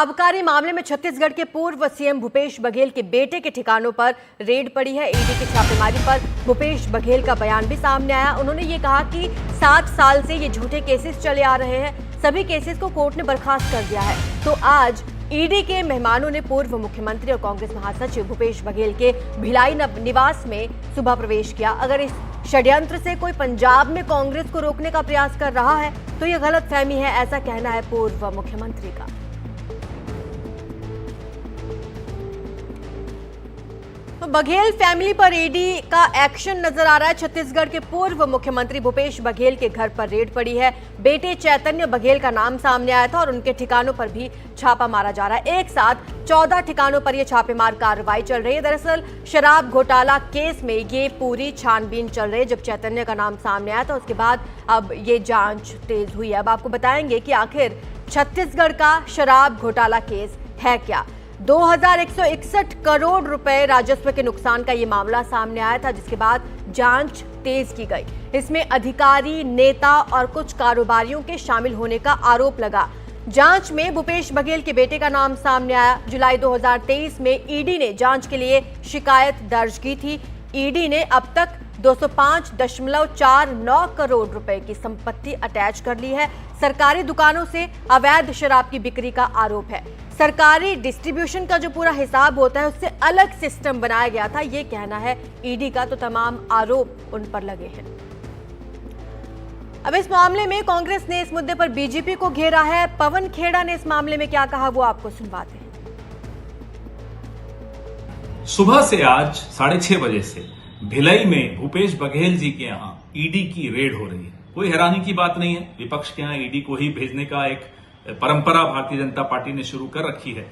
आबकारी मामले में छत्तीसगढ़ के पूर्व सीएम भूपेश बघेल के बेटे के ठिकानों पर रेड पड़ी है। ईडी की छापेमारी पर भूपेश बघेल का बयान भी सामने आया। उन्होंने ये कहा कि 7 साल से ये झूठे केसेस चले आ रहे हैं, सभी केसेस को कोर्ट ने बर्खास्त कर दिया है। तो आज ईडी के मेहमानों ने पूर्व मुख्यमंत्री और कांग्रेस महासचिव भूपेश बघेल के भिलाई निवास में सुबह प्रवेश किया। अगर इस षड्यंत्र से कोई पंजाब में कांग्रेस को रोकने का प्रयास कर रहा है तो ये गलतफहमी है, ऐसा कहना है पूर्व मुख्यमंत्री का। तो बघेल फैमिली पर ईडी का एक्शन नजर आ रहा है। छत्तीसगढ़ के पूर्व मुख्यमंत्री भूपेश बघेल के घर पर रेड पड़ी है। बेटे चैतन्य बघेल का नाम सामने आया था और उनके ठिकानों पर भी छापा मारा जा रहा है। एक साथ 14 ठिकानों पर यह छापेमार कार्रवाई चल रही है। दरअसल शराब घोटाला केस में ये पूरी छानबीन चल रही है। जब चैतन्य का नाम सामने आया था उसके बाद अब ये जांच तेज हुई है। अब आपको बताएंगे कि आखिर छत्तीसगढ़ का शराब घोटाला केस है क्या। 2161 करोड़ रुपए राजस्व के नुकसान का ये मामला सामने आया था, जिसके बाद जांच तेज की गई। इसमें अधिकारी, नेता और कुछ कारोबारियों के शामिल होने का आरोप लगा। जांच में भूपेश बघेल के बेटे का नाम सामने आया। जुलाई 2023 में ईडी ने जांच के लिए शिकायत दर्ज की थी। ईडी ने अब तक 205.49 करोड़ रुपए की संपत्ति अटैच कर ली है। सरकारी दुकानों से अवैध शराब की बिक्री का आरोप है। सरकारी डिस्ट्रीब्यूशन का जो पूरा हिसाब होता है उससे अलग सिस्टम बनाया गया था, ये कहना है ईडी का। तो तमाम आरोप उन पर लगे हैं। अब इस मामले में कांग्रेस ने इस मुद्दे पर बीजेपी को घेरा है। पवन खेड़ा ने इस मामले में क्या कहा वो आपको सुनवाते हैं। सुबह से आज 6:30 बजे से भिलाई में भूपेश बघेल जी के यहाँ ईडी की रेड हो रही है। कोई हैरानी की बात नहीं है। विपक्ष के यहाँ ईडी को ही भेजने का एक परंपरा भारतीय जनता पार्टी ने शुरू कर रखी है।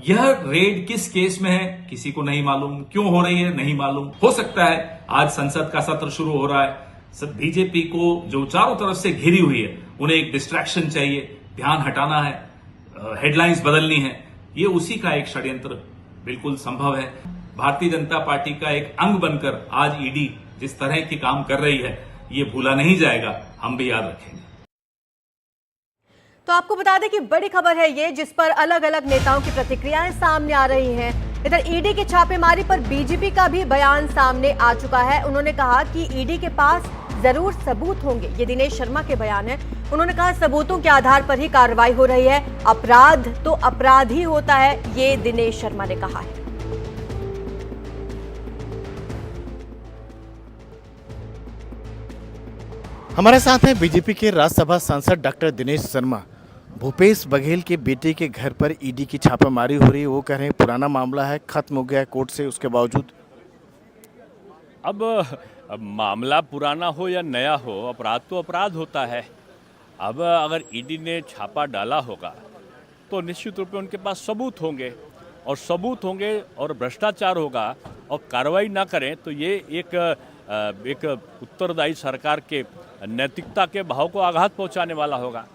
यह रेड किस केस में है किसी को नहीं मालूम, क्यों हो रही है नहीं मालूम। हो सकता है आज संसद का सत्र शुरू हो रहा है, बीजेपी को जो चारों तरफ से घिरी हुई है उन्हें एक डिस्ट्रैक्शन चाहिए, ध्यान हटाना है, हेडलाइंस बदलनी है। ये उसी का एक षड्यंत्र बिल्कुल संभव है। भारतीय जनता पार्टी का एक अंग बनकर आज ईडी जिस तरह की काम कर रही है ये भूला नहीं जाएगा, हम भी याद रखेंगे। तो आपको बता दें कि बड़ी खबर है ये, जिस पर अलग अलग नेताओं की प्रतिक्रियाएं सामने आ रही हैं। इधर ईडी की छापेमारी पर बीजेपी का भी बयान सामने आ चुका है। उन्होंने कहा कि ईडी के पास जरूर सबूत होंगे। ये दिनेश शर्मा के बयान है। उन्होंने कहा सबूतों के आधार पर ही कार्रवाई हो रही है, अपराध तो अपराध ही होता है, ये दिनेश शर्मा ने कहा है। हमारे साथ हैं बीजेपी के राज्यसभा सांसद डॉक्टर दिनेश शर्मा। भूपेश बघेल के बेटे के घर पर ईडी की छापेमारी हो रही है। वो कह रहे हैं पुराना मामला है, खत्म हो गया है कोर्ट से, उसके बावजूद अब मामला पुराना हो या नया हो, अपराध तो अपराध होता है। अब अगर ईडी ने छापा डाला होगा तो निश्चित रूप से उनके पास सबूत होंगे, और सबूत होंगे और भ्रष्टाचार होगा और कार्रवाई ना करें तो ये एक उत्तरदायी सरकार के नैतिकता के भाव को आघात पहुंचाने वाला होगा।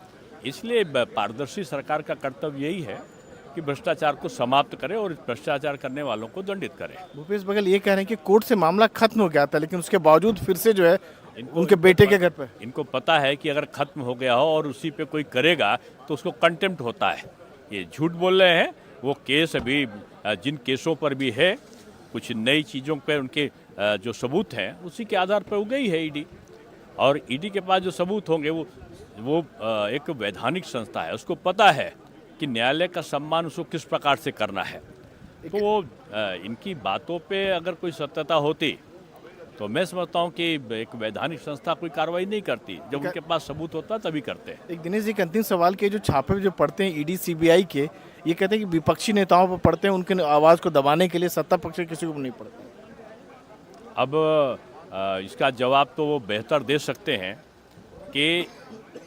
इसलिए पारदर्शी सरकार का कर्तव्य यही है कि भ्रष्टाचार को समाप्त करे और भ्रष्टाचार करने वालों को दंडित करे। भूपेश बघेल ये कह रहे हैं कि कोर्ट से मामला खत्म हो गया था, लेकिन उसके बावजूद फिर से जो है उनके बेटे के घर पर इनको पता है कि अगर खत्म हो गया हो और उसी पे कोई करेगा तो उसको कंटेम्प्ट होता है। ये झूठ बोल रहे हैं। वो केस अभी जिन केसों पर भी है, कुछ नई चीज़ों पर उनके जो सबूत हैं उसी के आधार पर हो गई है ईडी। और ईडी के पास जो सबूत होंगे वो एक वैधानिक संस्था है, उसको पता है कि न्यायालय का सम्मान उसको किस प्रकार से करना है। तो वो इनकी बातों पे अगर कोई सत्यता होती तो मैं समझता हूँ कि एक वैधानिक संस्था कोई कार्रवाई नहीं करती, जब उनके पास सबूत होता तभी करते हैं। एक दिनेश जी के अंतिम सवाल के जो छापे जो पड़ते हैं ईडी सीबीआई के, ये कहते हैं कि विपक्षी नेताओं पर पड़ते हैं, उनके आवाज़ को दबाने के लिए, सत्ता पक्ष के किसी को नहीं पड़ते। अब इसका जवाब तो वो बेहतर दे सकते हैं कि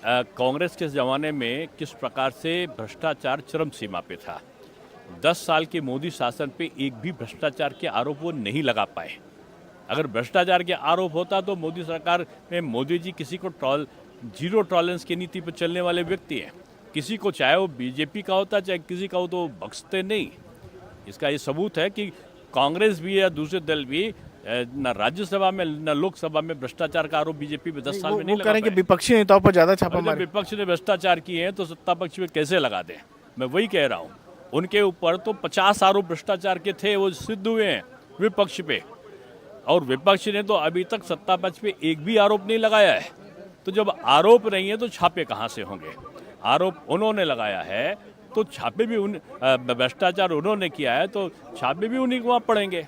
कांग्रेस के ज़माने में किस प्रकार से भ्रष्टाचार चरम सीमा पे था। 10 साल के मोदी शासन पे एक भी भ्रष्टाचार के आरोप वो नहीं लगा पाए। अगर भ्रष्टाचार के आरोप होता तो मोदी सरकार में मोदी जी किसी को जीरो टॉलरेंस की नीति पर चलने वाले व्यक्ति हैं। किसी को, चाहे वो बीजेपी का होता चाहे किसी का हो, तो बख्शते नहीं। इसका ये सबूत है कि कांग्रेस भी या दूसरे दल भी न राज्यसभा में न लोकसभा में भ्रष्टाचार का आरोप बीजेपी पे 10 साल में नहीं लगा पाए। विपक्षी नेताओं पर ज्यादा छापा मारे। विपक्ष ने भ्रष्टाचार किए हैं तो सत्ता पक्ष में कैसे लगा दें। मैं वही कह रहा हूँ, उनके ऊपर तो 50 आरोप भ्रष्टाचार के थे, वो सिद्ध हुए हैं विपक्ष पे, और विपक्ष ने तो अभी तक सत्ता पक्ष पे एक भी आरोप नहीं लगाया है। तो जब आरोप नहीं है तो छापे कहाँ से होंगे? आरोप उन्होंने लगाया है तो छापे भी भ्रष्टाचार उन्होंने किया है तो छापे भी उन्हीं को वहाँ पड़ेंगे।